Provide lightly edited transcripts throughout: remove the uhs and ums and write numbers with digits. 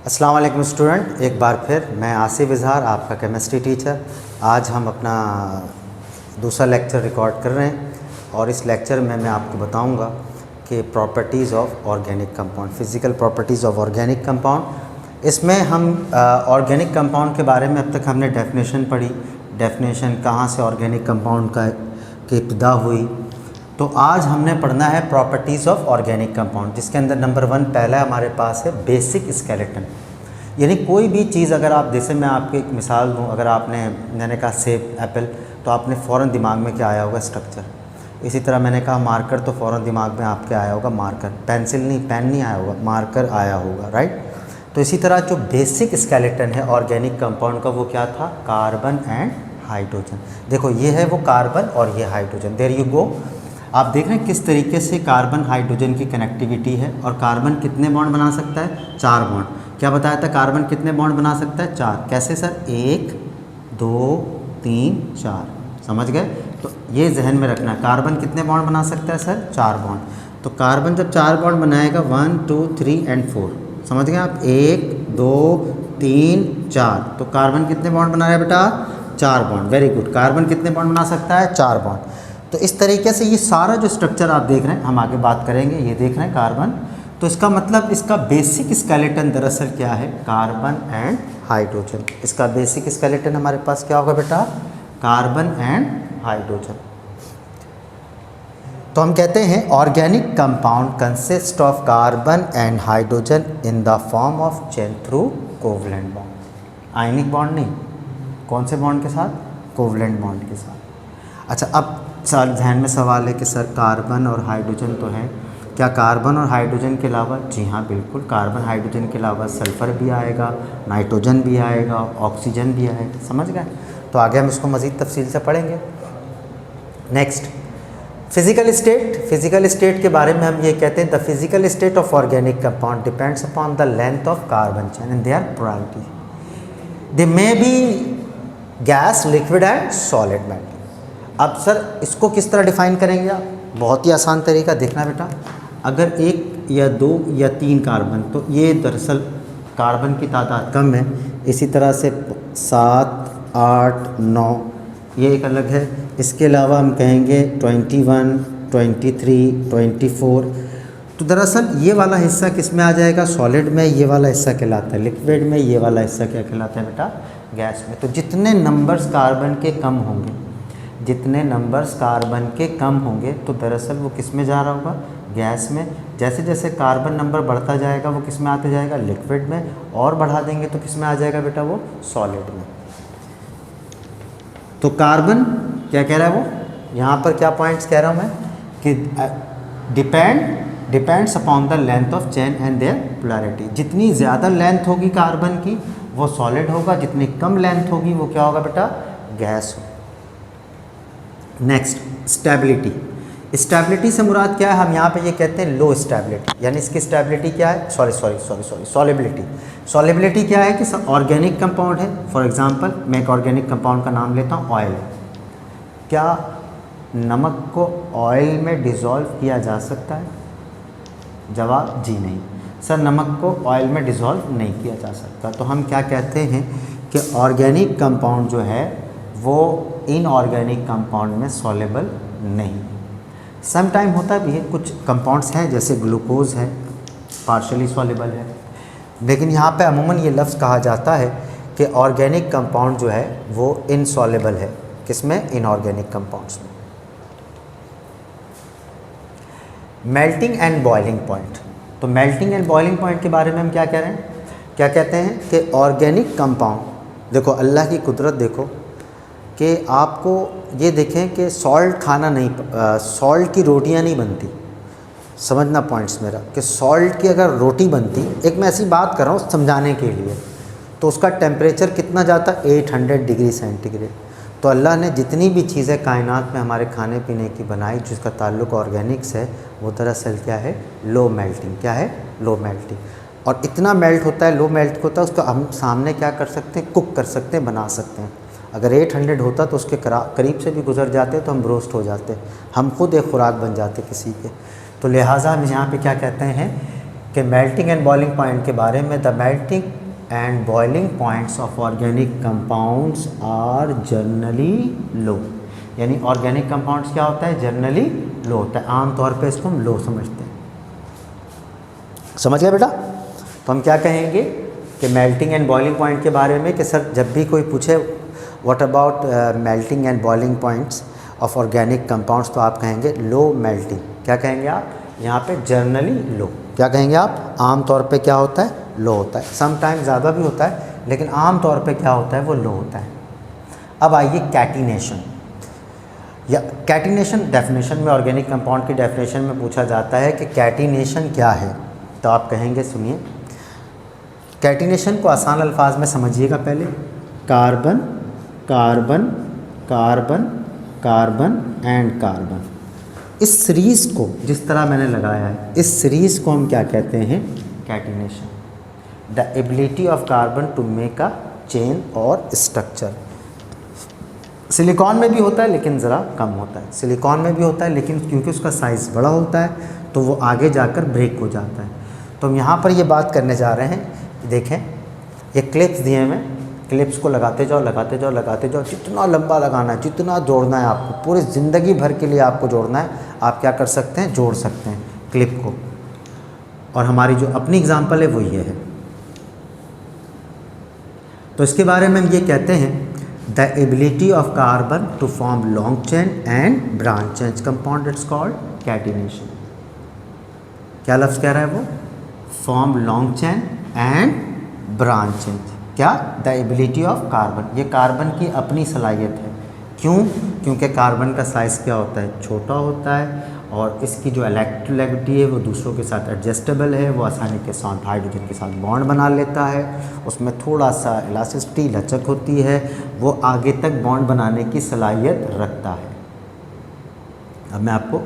अस्सलाम वालेकुम स्टूडेंट, एक बार फिर मैं आसिफ इजहार आपका केमिस्ट्री टीचर। आज हम अपना दूसरा लेक्चर रिकॉर्ड कर रहे हैं और इस लेक्चर में मैं आपको बताऊंगा कि properties of organic compound, physical properties of organic compound. इसमें हम ऑर्गेनिक कंपाउंड के बारे में अब तक हमने डेफिनेशन पढ़ी, डेफिनेशन कहाँ से ऑर्गेनिक कंपाउंड की इब्तिदा हुई। तो आज हमने पढ़ना है प्रॉपर्टीज़ ऑफ ऑर्गेनिक कंपाउंड, जिसके अंदर नंबर 1 पहला हमारे पास है बेसिक स्केलेटन। यानी कोई भी चीज़ अगर आप, जैसे मैं आपको एक मिसाल दूं, अगर मैंने कहा सेब एप्पल, तो आपने फ़ौरन दिमाग में क्या आया होगा? स्ट्रक्चर। इसी तरह मैंने कहा मार्कर, तो फ़ौरन दिमाग में आपके आया होगा मार्कर। पेंसिल नहीं, पेन नहीं आया होगा, मार्कर आया होगा, राइट। तो इसी तरह जो बेसिक स्केलेटन है ऑर्गेनिक कंपाउंड का, वो क्या था? Carbon and hydrogen. देखो ये है वो कार्बन और ये हाइड्रोजन, देयर यू गो। आप देख रहे हैं किस तरीके से कार्बन हाइड्रोजन की कनेक्टिविटी है। और कार्बन कितने बॉन्ड बना सकता है? 4 बॉन्ड। क्या बताया था? कार्बन कितने बॉन्ड बना सकता है? 4। कैसे सर? 1 2 3 4। समझ गए? तो ये जहन में रखना, कार्बन कितने बॉन्ड बना सकता है सर? 4 बॉन्ड। तो कार्बन जब 4 बॉन्ड बनाएगा 1 2 3 एंड 4, समझ गए आप? 1 2 3 4। तो कार्बन कितने बॉन्ड बना रहा है बेटा? 4 बॉन्ड। Very good. कार्बन कितने बॉन्ड बना सकता है? 4 बॉन्ड। तो इस तरीके से ये सारा जो स्ट्रक्चर आप देख रहे हैं, हम आगे बात करेंगे, ये देख रहे हैं कार्बन। तो इसका मतलब, इसका बेसिक स्केलेटन दरअसल क्या है? Carbon and hydrogen. इसका बेसिक स्केलेटन हमारे पास क्या होगा बेटा? Carbon and hydrogen. तो हम कहते हैं organic compound consist of carbon and hydrogen in the form of chain through covalent bond. Ionic bond नहीं, कौन से बॉन्ड के साथ? कोवलेंट बॉन्ड के साथ। अच्छा, अब सर ध्यान में सवाल है कि सर कार्बन और हाइड्रोजन तो है, क्या कार्बन और हाइड्रोजन के अलावा? जी हाँ बिल्कुल, कार्बन हाइड्रोजन के अलावा सल्फ़र भी आएगा, नाइट्रोजन भी आएगा, ऑक्सीजन भी आएगा। समझ गए? तो आगे हम इसको मज़ीद तफसील से पढ़ेंगे। Next, physical state. Physical state के बारे में हम ये कहते हैं, the physical state of organic compound depends upon the length of carbon chain and their polarity. They may be gas, liquid and solid metal. अब सर इसको किस तरह डिफ़ाइन करेंगे आप? बहुत ही आसान तरीका, देखना बेटा। अगर 1 या 2 या 3 कार्बन, तो ये दरअसल कार्बन की तादाद कम है। इसी तरह से 7 8 9 ये एक अलग है। इसके अलावा हम कहेंगे 21 23 24। तो दरअसल ये वाला हिस्सा किस में आ जाएगा? सॉलिड में। ये वाला हिस्सा कहलाता है लिक्विड में। ये वाला हिस्सा क्या कहलाता है बेटा? गैस में। तो जितने नंबर्स कार्बन के कम होंगे, जितने नंबर्स कार्बन के कम होंगे, तो दरअसल वो किस में जा रहा होगा? गैस में। जैसे जैसे कार्बन नंबर बढ़ता जाएगा वो किस में आते जाएगा? लिक्विड में। और बढ़ा देंगे तो किस में आ जाएगा बेटा? वो सॉलिड में। तो कार्बन क्या कह रहा है वो? यहाँ पर क्या पॉइंट्स कह रहा हूँ मैं कि depends upon the length of chain and their polarity. जितनी ज़्यादा लेंथ होगी कार्बन की वो सॉलिड होगा, जितनी कम लेंथ होगी वो क्या होगा बेटा? गैस होगा। Next, stability. स्टेबिलिटी से मुराद क्या है? हम यहाँ पे ये कहते हैं लो स्टेबिलिटी, यानी इसकी स्टेबिलिटी क्या है? सॉलिबिलिटी। सॉलिबिलिटी क्या है कि ऑर्गेनिक कंपाउंड है। फॉर एग्जांपल मैं एक ऑर्गेनिक कंपाउंड का नाम लेता हूँ, ऑयल। क्या नमक को ऑयल में डिज़ोल्व किया जा सकता है? जवाब जी नहीं। सर नमक को ऑयल में डिज़ोल्व नहीं किया जा सकता। तो हम क्या कहते हैं कि ऑर्गेनिक कंपाउंड जो है वो इनऑर्गेनिक कंपाउंड में सॉलेबल नहीं। सम टाइम होता भी है, कुछ कंपाउंड्स हैं जैसे ग्लूकोज है, पार्शली सॉलेबल है। लेकिन यहाँ पे अमूमन ये लफ्ज़ कहा जाता है कि ऑर्गेनिक कंपाउंड जो है वो इनसॉलेबल है। किसमें? इनऑर्गेनिक कंपाउंड्स में। Melting and boiling point. तो मेल्टिंग एंड बॉइलिंग पॉइंट के बारे में हम क्या कह रहे हैं? क्या कहते हैं कि ऑर्गेनिक कंपाउंड, देखो अल्लाह की कुदरत देखो कि आपको ये देखें कि सॉल्ट खाना नहीं, सॉल्ट की रोटियां नहीं बनती। समझना पॉइंट्स मेरा, कि सॉल्ट की अगर रोटी बनती, एक मैं ऐसी बात कर रहा हूँ समझाने के लिए, तो उसका टेम्परेचर कितना जाता? 800 डिग्री सेंटीग्रेड। तो अल्लाह ने जितनी भी चीज़ें कायनात में हमारे खाने पीने की बनाई जिसका ताल्लुक़ ऑर्गेनिक्स है, वो दरअसल क्या है? Low melting. क्या है? Low melting. और इतना मेल्ट होता है, लो मेल्ट होता है, उसको हम सामने क्या कर सकते हैं? कुक कर सकते हैं, बना सकते हैं। अगर 800 होता तो उसके करीब से भी गुजर जाते तो हम रोस्ट हो जाते, हम खुद एक खुराक बन जाते किसी के। तो लिहाजा हम यहाँ पे क्या कहते हैं कि मेल्टिंग एंड बॉइलिंग पॉइंट के बारे में, the melting and boiling points of organic compounds are generally low. यानी ऑर्गेनिक कंपाउंड्स क्या होता है, जनरली लो होता है, आमतौर पे इसको हम लो समझते हैं। समझ गए बेटा? तो हम क्या कहेंगे कि मेल्टिंग एंड बॉइलिंग पॉइंट के बारे में कि सर जब भी कोई पूछे what about melting and boiling points of organic compounds, तो आप कहेंगे लो मेल्टिंग। क्या कहेंगे आप यहाँ पे? जनरली लो। क्या कहेंगे आप? आम तौर पे क्या होता है? लो होता है। सम टाइम ज़्यादा भी होता है, लेकिन आम तौर पे क्या होता है? वो लो होता है। अब आइए कैटिनेशन। या कैटिनेशन डेफिनेशन में, ऑर्गेनिक कंपाउंड की डेफिनेशन में पूछा जाता है कि कैटिनेशन क्या है, तो आप कहेंगे सुनिए, कैटिनेशन को आसान अल्फाज में समझिएगा पहले। Carbon carbon carbon carbon and carbon, इस सीरीज़ को जिस तरह मैंने लगाया है, इस सीरीज़ को हम क्या कहते हैं? Catenation. The ability of carbon to make a chain और स्ट्रक्चर। सिलिकॉन में भी होता है लेकिन ज़रा कम होता है, सिलिकॉन में भी होता है लेकिन क्योंकि उसका साइज़ बड़ा होता है तो वो आगे जाकर ब्रेक हो जाता है। तो हम यहाँ पर ये बात करने जा रहे हैं, देखें ये क्लिप्स दिए हैं, क्लिप्स को लगाते जाओ लगाते जाओ लगाते जाओ, जितना लंबा लगाना है, जितना जोड़ना है आपको, पूरी ज़िंदगी भर के लिए आपको जोड़ना है, आप क्या कर सकते हैं? जोड़ सकते हैं क्लिप को। और हमारी जो अपनी एग्जांपल है वो ये है। तो इसके बारे में हम ये कहते हैं, the ability of carbon to form long chain and branch chain compound, it's called catenation. क्या लफ्ज़ कह रहा है वो? Form long chain and branch chain. क्या? द एबिलिटी ऑफ कार्बन, ये कार्बन की अपनी सलाहियत है। क्यों? क्योंकि कार्बन का साइज़ क्या होता है? छोटा होता है, और इसकी जो इलेक्ट्रोनेगेटिविटी है वो दूसरों के साथ एडजस्टेबल है, वो आसानी के साथ हाइड्रोजन के साथ बॉन्ड बना लेता है, उसमें थोड़ा सा इलास्टिसिटी, लचक होती है, वो आगे तक बॉन्ड बनाने की सलाहियत रखता है। अब मैं आपको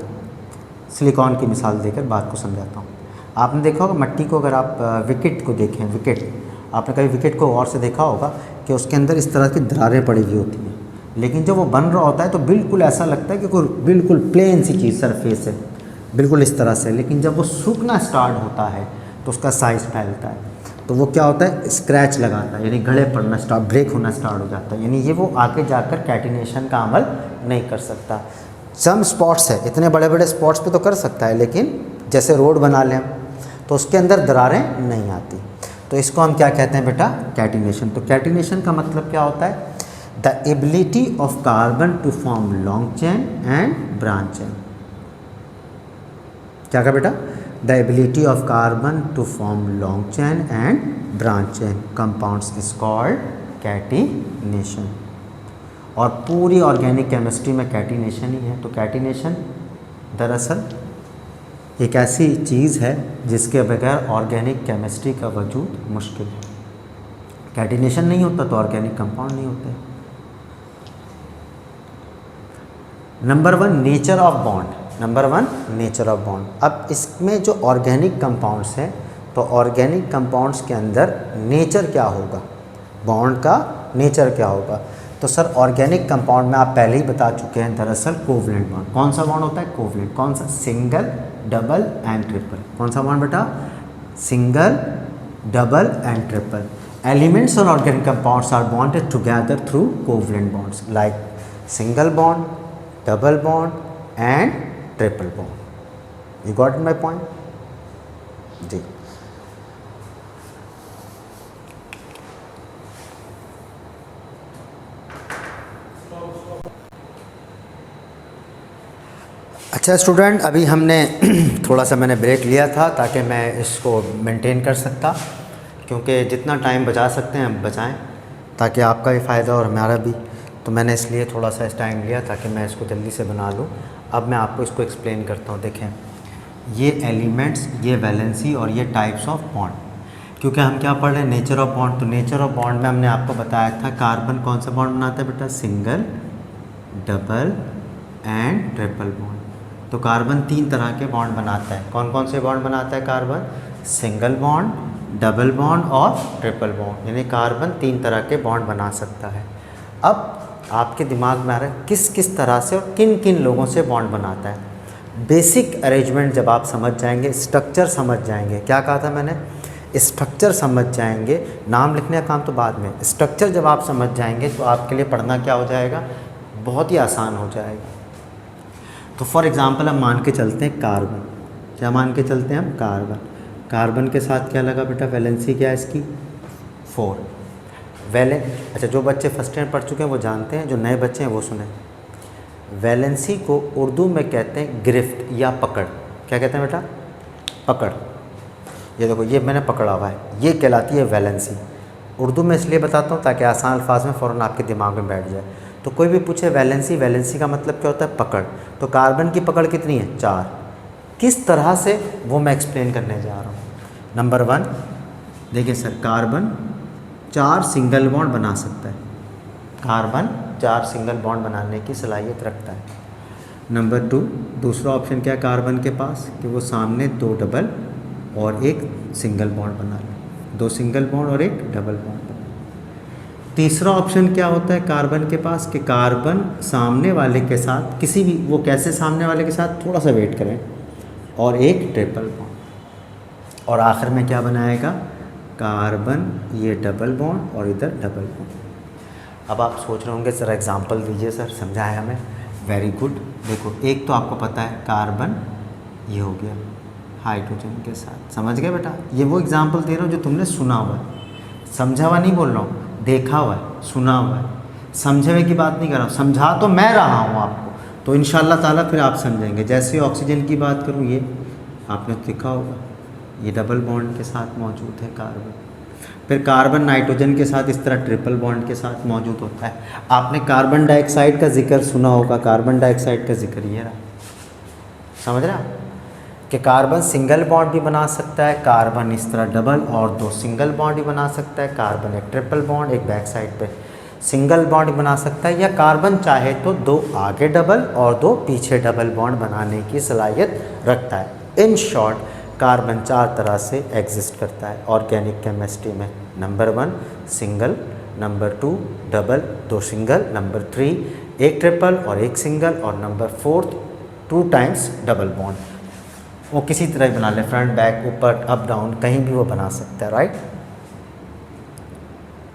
सिलिकॉन की मिसाल देकर बात को समझाता हूँ। आपने देखा होगा मट्टी को, अगर आप विकेट को देखें, विकेट, आपने कभी विकेट को गौर से देखा होगा कि उसके अंदर इस तरह की दरारें पड़ी हुई होती हैं, लेकिन जब वो बन रहा होता है तो बिल्कुल ऐसा लगता है कि कोई बिल्कुल प्लेन सी चीज़ सरफेस है, बिल्कुल इस तरह से। लेकिन जब वो सूखना स्टार्ट होता है तो उसका साइज़ फैलता है, तो वो क्या होता है? स्क्रैच लगाता है, यानी गड़े पड़ना स्टार्ट, ब्रेक होना स्टार्ट हो जाता है, यानी ये वो आगे जाकर कैटिनेशन का अमल नहीं कर सकता। सम स्पॉट्स है, इतने बड़े बड़े स्पॉट्स पे तो कर सकता है, लेकिन जैसे रोड बना लें तो उसके अंदर दरारें नहीं आती। तो इसको हम क्या कहते हैं बेटा? कैटिनेशन। तो कैटिनेशन का मतलब क्या होता है? The ability of carbon to form long chain and branch chain. क्या कहा बेटा? The ability of carbon to form long chain and branch chain compounds is called catenation. और पूरी ऑर्गेनिक केमिस्ट्री में कैटिनेशन ही है। तो कैटिनेशन दरअसल एक ऐसी चीज़ है जिसके बगैर ऑर्गेनिक केमिस्ट्री का वजूद मुश्किल है। कैटिनेशन नहीं होता तो ऑर्गेनिक कंपाउंड नहीं होते। Number 1 nature of bond. Number 1 nature of bond. अब इसमें जो ऑर्गेनिक कंपाउंड्स हैं, तो ऑर्गेनिक कंपाउंड्स के अंदर नेचर क्या होगा, बॉन्ड का नेचर क्या होगा? तो सर ऑर्गेनिक कंपाउंड में आप पहले ही बता चुके हैं, दरअसल कोवलेंट बॉन्ड। कौन सा बॉन्ड होता है? कोवलेंट। कौन सा? Single, double and triple. कौन सा बॉन्ड बेटा? Single, double and triple. Elements on organic compounds are bonded together through covalent bonds like single bond, double bond and triple bond. You got my point? जी। अच्छा student, अभी हमने थोड़ा सा मैंने ब्रेक लिया था ताकि मैं इसको मेंटेन कर सकता, क्योंकि जितना टाइम बचा सकते हैं हम बचाएं ताकि आपका भी फ़ायदा और हमारा भी। तो मैंने इसलिए थोड़ा सा इस टाइम लिया ताकि मैं इसको जल्दी से बना लूँ। अब मैं आपको इसको एक्सप्लेन करता हूँ। देखें, ये एलिमेंट्स, ये वैलेंसी और ये टाइप्स ऑफ बॉन्ड, क्योंकि हम क्या पढ़ रहे हैं? Nature of bond. तो नेचर ऑफ बॉन्ड में हमने आपको बताया था कार्बन कौन सा बॉन्ड बनाता है बेटा? Single, double and triple bond. तो कार्बन 3 तरह के बॉन्ड बनाता है। कौन कौन से बॉन्ड बनाता है carbon? Single bond, double bond और ट्रिपल बॉन्ड। यानी कार्बन 3 तरह के बॉन्ड बना सकता है। अब आपके दिमाग में आ रहा है किस किस तरह से और किन किन लोगों से बॉन्ड बनाता है। बेसिक अरेंजमेंट जब आप समझ जाएंगे, स्ट्रक्चर समझ जाएंगे, क्या कहा था मैंने, स्ट्रक्चर समझ जाएंगे, नाम लिखने का काम तो बाद में, स्ट्रक्चर जब आप समझ जाएंगे तो आपके लिए पढ़ना क्या हो जाएगा, बहुत ही आसान हो जाएगा। तो फॉर एग्ज़ाम्पल हम मान के चलते हैं कार्बन, क्या मान के चलते हैं हम, कार्बन। कार्बन के साथ क्या लगा बेटा, वैलेंसी क्या है इसकी, 4। अच्छा, जो बच्चे फर्स्ट स्टैंडर्ड पढ़ चुके हैं वो जानते हैं, जो नए बच्चे हैं वो सुने। वैलेंसी को उर्दू में कहते हैं गिरफ्ट या पकड़। क्या कहते हैं बेटा, पकड़। ये देखो, ये मैंने पकड़ा हुआ है, ये कहलाती है वैलेंसी। उर्दू में इसलिए बताता हूँ ताकि आसान अल्फाज में फ़ौरन आपके दिमाग में बैठ जाए। तो कोई भी पूछे वैलेंसी, वैलेंसी का मतलब क्या होता है, पकड़। तो कार्बन की पकड़ कितनी है, 4। किस तरह से, वो मैं एक्सप्लेन करने जा रहा हूँ। नंबर 1 देखिए सर, कार्बन 4 सिंगल बॉन्ड बना सकता है। कार्बन 4 सिंगल बॉन्ड बनाने की सलाहियत रखता है। नंबर 2, दूसरा ऑप्शन क्या है कार्बन के पास, कि वो सामने 2 डबल और 1 सिंगल बॉन्ड बना ले, 2 सिंगल बॉन्ड और 1 डबल बॉन्ड बना ले। तीसरा ऑप्शन क्या होता है कार्बन के पास, कि कार्बन सामने वाले के साथ किसी भी, वो कैसे सामने वाले के साथ, थोड़ा सा वेट करें, और 1 ट्रिपल बॉन्ड। और आखिर में क्या बनाएगा, कार्बन ये डबल बॉन्ड और इधर डबल बॉन्ड। अब आप सोच रहे होंगे सर एग्जांपल दीजिए सर, समझाएं हमें। Very good. देखो, एक तो आपको पता है कार्बन ये हो गया हाइड्रोजन के साथ, समझ गए बेटा। ये वो एग्जांपल दे रहा हूँ जो तुमने सुना हुआ है, समझा हुआ नहीं बोल रहा हूँ, देखा हुआ है, सुना हुआ है। समझे हुए की बात नहीं कर रहा हूँ, समझा तो मैं रहा हूँ आपको, तो इंशाल्लाह ताला फिर आप समझेंगे। जैसे ऑक्सीजन की बात करूँ, ये आपने देखा होगा, ये डबल बॉन्ड के साथ मौजूद है कार्बन। फिर कार्बन नाइट्रोजन के साथ इस तरह ट्रिपल बॉन्ड के साथ मौजूद होता है। आपने कार्बन डाइऑक्साइड का जिक्र सुना होगा, कार्बन डाइऑक्साइड का जिक्र ये रहा, समझ रहे हैं कि कार्बन सिंगल बॉन्ड भी बना सकता है, कार्बन इस तरह डबल और 2 सिंगल बॉन्ड भी बना सकता है, कार्बन एक ट्रिपल बॉन्ड, एक बैक साइड पे सिंगल बॉन्ड बना सकता है, या कार्बन चाहे तो 2 आगे डबल और 2 पीछे डबल बॉन्ड बनाने की सलाहियत रखता है। इन शॉर्ट, कार्बन 4 तरह से एग्जिस्ट करता है ऑर्गेनिक केमिस्ट्री में। Number 1 single, number 2 double, 2 single, number 3 1 triple और 1 सिंगल, और नंबर 4 2 टाइम्स डबल बॉन्ड। वो किसी तरह बना ले, फ्रंट बैक, ऊपर अप डाउन, कहीं भी वो बना सकता है, राइट।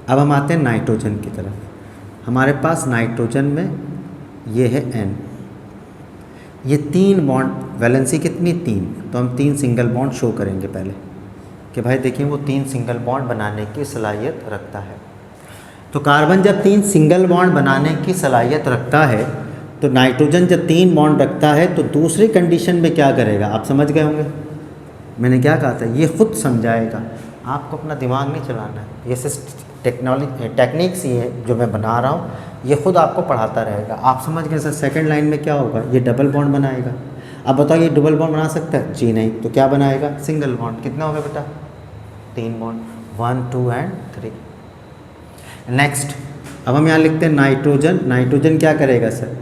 अब हम आते हैं नाइट्रोजन की तरफ। हमारे पास नाइट्रोजन में ये है N, ये 3 बॉन्ड, वैलेंसी कितनी, 3, तो हम 3 सिंगल बॉन्ड शो करेंगे पहले कि भाई देखिए वो 3 सिंगल बॉन्ड बनाने की सलाहियत रखता है। तो कार्बन जब 3 सिंगल बॉन्ड बनाने की सलाहियत रखता है, तो नाइट्रोजन जब 3 बॉन्ड रखता है तो दूसरी कंडीशन में क्या करेगा, आप समझ गए होंगे मैंने क्या कहा था, ये खुद समझाएगा, आपको अपना दिमाग नहीं चलाना है। ये सिर्फ टेक्निक्स ही है जो मैं बना रहा हूँ, ये खुद आपको पढ़ाता रहेगा। आप समझ गए सर, सेकंड लाइन में क्या होगा, ये डबल बॉन्ड बनाएगा। अब बताओ ये डबल बॉन्ड बना सकता है, जी नहीं, तो क्या बनाएगा, सिंगल बॉन्ड। कितना होगा बेटा, 3 बॉन्ड, 1 2 एंड 3। नेक्स्ट, अब हम यहाँ लिखते हैं नाइट्रोजन। नाइट्रोजन क्या करेगा सर,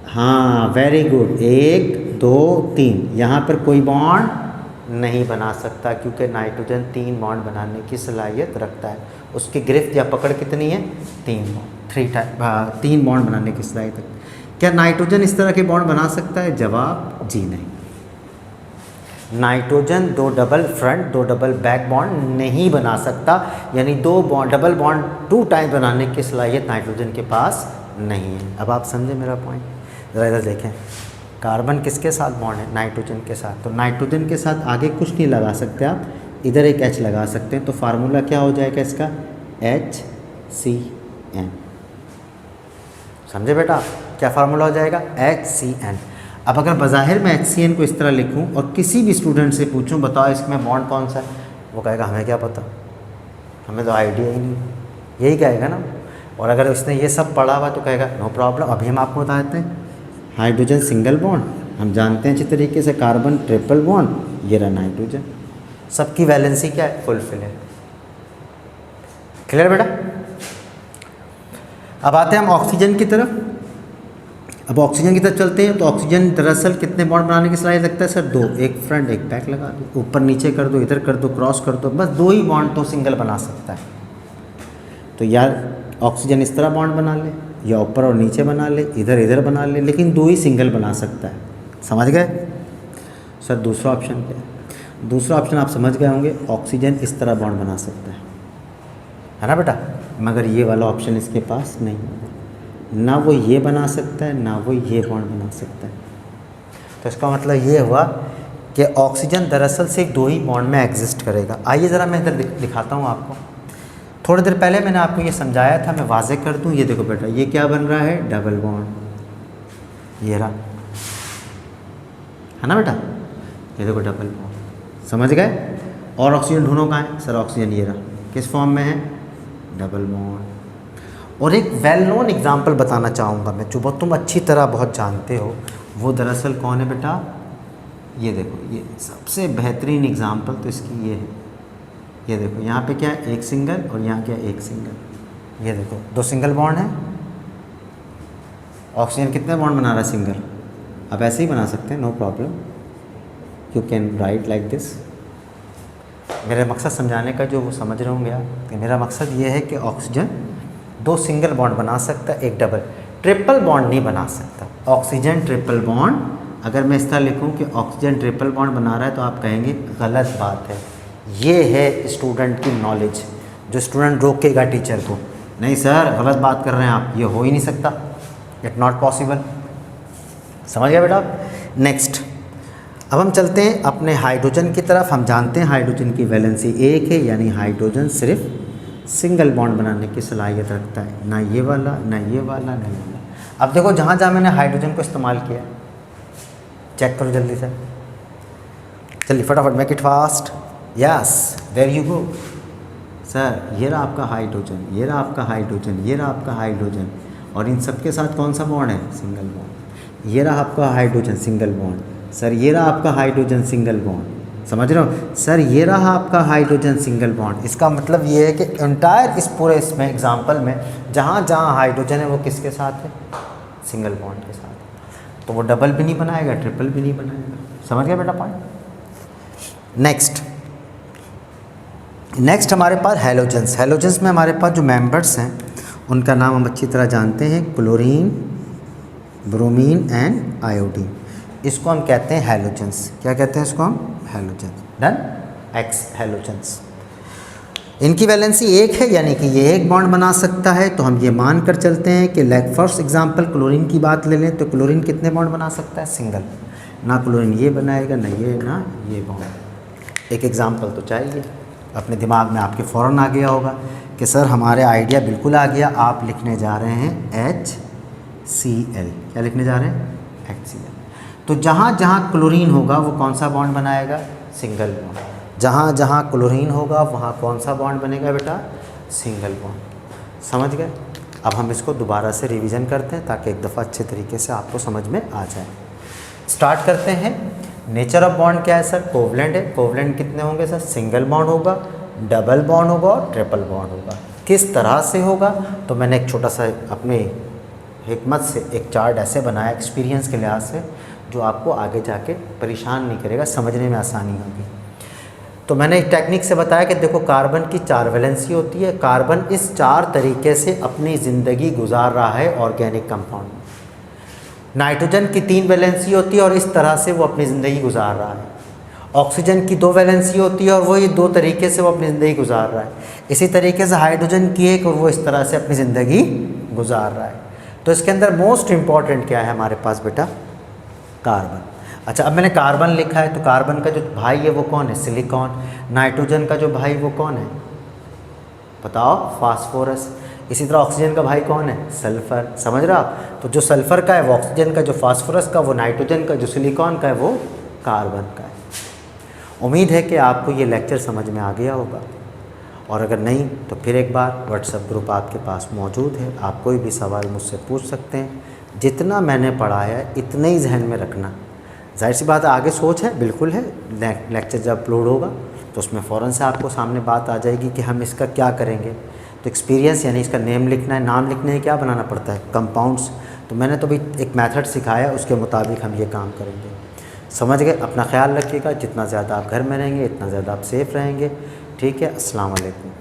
हाँ वेरी गुड, 1 2 3, यहाँ पर कोई बॉन्ड नहीं बना सकता क्योंकि नाइट्रोजन 3 बॉन्ड बनाने की सलाहियत रखता है। उसकी गिरफ्त या पकड़ कितनी है, 3 बॉन्ड, 3 बॉन्ड बनाने की सलाहियत रखता है। क्या नाइट्रोजन इस तरह के बॉन्ड बना सकता है, जवाब जी नहीं। Nitrogen 2 double front 2 double back bond नहीं बना सकता, यानी 2 बॉन्ड डबल बॉन्ड 2 टाइम बनाने की सलाहियत नाइट्रोजन के पास नहीं है। अब आप समझे मेरा पॉइंट, ज़रा इधर देखें, कार्बन किसके साथ बॉन्ड है, नाइट्रोजन के साथ। तो नाइट्रोजन के साथ आगे कुछ नहीं लगा सकते आप, इधर एक H लगा सकते हैं। तो फार्मूला क्या हो जाएगा इसका, HCN। समझे बेटा, क्या फार्मूला हो जाएगा, HCN। अब अगर बज़ाहिर मैं HCN को इस तरह लिखूं और किसी भी स्टूडेंट से पूछूं बताओ इसमें बॉन्ड कौन सा है, वो कहेगा हमें क्या पता, हमें तो आइडिया ही नहीं, यही कहेगा ना। और अगर उसने ये सब पढ़ा हुआ तो कहेगा नो प्रॉब्लम। अभी हम आपको बता देते हैं, हाइड्रोजन सिंगल बॉन्ड हम जानते हैं अच्छी तरीके से, कार्बन ट्रिपल बॉन्ड, ये रहा नाइट्रोजन, सबकी वैलेंसी क्या है, फुलफिल है। क्लियर बेटा। अब आते हैं हम ऑक्सीजन की तरफ। अब ऑक्सीजन की तरफ चलते हैं। तो ऑक्सीजन दरअसल कितने बॉन्ड बनाने की सलाहियत रखता है सर, 2, एक फ्रंट एक बैक लगा दो, ऊपर नीचे कर दो, इधर कर दो, क्रॉस कर दो, बस 2 ही बॉन्ड तो सिंगल बना सकता है। तो यार ऑक्सीजन इस तरह बॉन्ड बना ले, या ऊपर और नीचे बना ले, इधर इधर बना ले, लेकिन 2 ही सिंगल बना सकता है। समझ गए सर? दूसरा ऑप्शन क्या है? दूसरा ऑप्शन आप समझ गए होंगे, ऑक्सीजन इस तरह बॉन्ड बना सकता है ना बेटा, मगर ये वाला ऑप्शन इसके पास नहीं है, ना वो ये बना सकता है ना वो ये बॉन्ड बना सकता है। तो इसका मतलब ये हुआ कि ऑक्सीजन दरअसल सिर्फ 2 ही बॉन्ड में एग्जिस्ट करेगा। आइए ज़रा मैं इधर दिखाता हूँ आपको। थोड़ी देर पहले मैंने आपको ये समझाया था, मैं वाज़ेह कर दूँ। ये देखो बेटा, ये क्या बन रहा है? डबल बॉन्ड, ये रहा, है ना बेटा, ये देखो डबल बॉन्ड, समझ गए? और ऑक्सीजन ढूंढो कहाँ है? सर ऑक्सीजन ये रहा, किस फॉर्म में है? Double bond. और एक वेल नोन एग्जाम्पल बताना चाहूँगा मैं, जो तुम अच्छी तरह बहुत जानते हो, वो दरअसल कौन है बेटा? ये देखो, ये सबसे बेहतरीन एग्जाम्पल तो इसकी ये है। ये देखो यहाँ पे क्या है? एक सिंगल, और यहाँ क्या है? एक सिंगल। ये देखो 2 सिंगल बॉन्ड है। ऑक्सीजन कितने बॉन्ड बना रहा है? सिंगल। अब ऐसे ही बना सकते हैं, no problem, you can write like this. मेरा मकसद समझाने का जो वो समझ रहे होंगे आप, कि मेरा मकसद ये है कि ऑक्सीजन 2 सिंगल बॉन्ड बना सकता है, एक डबल, ट्रिपल बॉन्ड नहीं बना सकता। ऑक्सीजन ट्रिपल बॉन्ड, अगर मैं इस तरह लिखूँ कि ऑक्सीजन ट्रिपल बॉन्ड बना रहा है, तो आप कहेंगे गलत बात है। ये है स्टूडेंट की नॉलेज, जो स्टूडेंट रोकेगा टीचर को, नहीं सर गलत बात कर रहे हैं आप, ये हो ही नहीं सकता, इट नॉट पॉसिबल। समझ गया बेटा? नेक्स्ट, अब हम चलते हैं अपने हाइड्रोजन की तरफ। हम जानते हैं हाइड्रोजन की वैलेंसी 1 है, यानी हाइड्रोजन सिर्फ सिंगल बॉन्ड बनाने की सलाहियत रखता है, ना ये वाला ना ये वाला ना ये वाला। अब देखो जहाँ जहाँ मैंने हाइड्रोजन को इस्तेमाल किया, चेक करो जल्दी से, चलिए फटाफट, make it fast. Yes, there you go sir, ये रहा आपका हाइड्रोजन, ये रहा आपका हाइड्रोजन, ये रहा आपका हाइड्रोजन, और इन सब के साथ कौन सा बॉन्ड है? Single bond. ये रहा आपका हाइड्रोजन, सिंगल बॉन्ड। सर ये रहा आपका हाइड्रोजन, सिंगल बॉन्ड। समझ रहे हो? सर ये रहा आपका हाइड्रोजन, सिंगल बॉन्ड। इसका मतलब ये है कि एंटायर इस पूरे इसमें एग्जाम्पल में जहाँ जहाँ हाइड्रोजन है वो किसके साथ है? सिंगल बॉन्ड के साथ। तो वो डबल भी नहीं बनाएगा, ट्रिपल भी नहीं बनाएगा। समझ गया बेटा पॉइंट? नेक्स्ट हमारे पास हैलोजेंस। हैलोजेंस में हमारे पास जो मेंबर्स हैं उनका नाम हम अच्छी तरह जानते हैं, क्लोरीन, ब्रोमीन एंड आयोडीन। इसको हम कहते हैं हैलोजेंस। क्या कहते हैं इसको हम? हैलोजेंस। डन? X halogens. इनकी वैलेंसी 1 है, यानी कि ये एक बॉन्ड बना सकता है। तो हम ये मान कर चलते हैं कि लाइक फर्स्ट एग्जांपल क्लोरीन की बात ले लें, तो क्लोरीन कितने बॉन्ड बना सकता है? सिंगल। ना क्लोरीन ये बनाएगा, ना ये बॉन्ड। एक एग्जांपल तो चाहिए। अपने दिमाग में आपके फ़ौरन आ गया होगा कि सर हमारे आइडिया बिल्कुल आ गया, आप लिखने जा रहे हैं HCl। क्या लिखने जा रहे हैं? HCl। तो जहाँ जहाँ क्लोरीन होगा वो कौन सा बॉन्ड बनाएगा? Single bond. जहाँ जहाँ क्लोरीन होगा वहाँ कौन सा बॉन्ड बनेगा बेटा? Single bond. समझ गए? अब हम इसको दोबारा से रिवीजन करते हैं ताकि एक दफ़ा अच्छे तरीके से आपको समझ में आ जाए। स्टार्ट करते हैं। नेचर ऑफ बॉन्ड क्या है सर? कोवलेंट है। कोवलेंट कितने होंगे सर? सिंगल बॉन्ड होगा, डबल बॉन्ड होगा और ट्रिपल बॉन्ड होगा। किस तरह से होगा? तो मैंने एक छोटा सा अपने हिकमत से एक चार्ट ऐसे बनाया एक्सपीरियंस के लिहाज से, जो आपको आगे जाके परेशान नहीं करेगा, समझने में आसानी होगी। तो मैंने एक टेक्निक से बताया कि देखो कार्बन की 4 वैलेंसी होती है। कार्बन इस 4 तरीके से अपनी ज़िंदगी गुजार रहा है ऑर्गेनिक कंपाउंड। नाइट्रोजन की 3 वैलेंसी होती है और इस तरह से वो अपनी ज़िंदगी गुजार रहा है। ऑक्सीजन की 2 वैलेंसी होती है और वही 2 तरीके से वो अपनी ज़िंदगी गुजार रहा है। इसी तरीके से हाइड्रोजन की 1, और वो इस तरह से अपनी ज़िंदगी गुजार रहा है। तो इसके अंदर मोस्ट इम्पॉर्टेंट क्या है हमारे पास बेटा? कार्बन। अच्छा, अब मैंने कार्बन लिखा है, तो कार्बन का जो भाई है वो कौन है? सिलिकॉन। नाइट्रोजन का जो भाई वो कौन है? बताओ? फास्फोरस। इसी तरह ऑक्सीजन का भाई कौन है? सल्फ़र। समझ रहे हो आप? तो जो सल्फ़र का है वो ऑक्सीजन का, जो फास्फोरस का वो नाइट्रोजन का, जो सिलिकॉन का है वो कार्बन का है। उम्मीद है कि आपको ये लेक्चर समझ में आ गया होगा, और अगर नहीं तो फिर एक बार व्हाट्सएप ग्रुप आपके पास मौजूद है, आप कोई भी सवाल मुझसे पूछ सकते हैं। जितना मैंने पढ़ाया है इतने ही जहन में रखना। जाहिर सी बात है आगे सोच है, बिल्कुल है। लेक्चर जब अपलोड होगा तो उसमें फ़ौरन से आपको सामने बात आ जाएगी कि हम इसका क्या करेंगे। तो एक्सपीरियंस यानी इसका नेम लिखना है। नाम लिखने में क्या बनाना पड़ता है? कंपाउंड्स। तो मैंने तो भी एक मेथड सिखाया, उसके मुताबिक हम ये काम करेंगे। समझ गए? अपना ख्याल रखिएगा। जितना ज़्यादा आप घर में रहेंगे इतना ज़्यादा आप सेफ़ रहेंगे। ठीक है? अस्सलाम वालेकुम।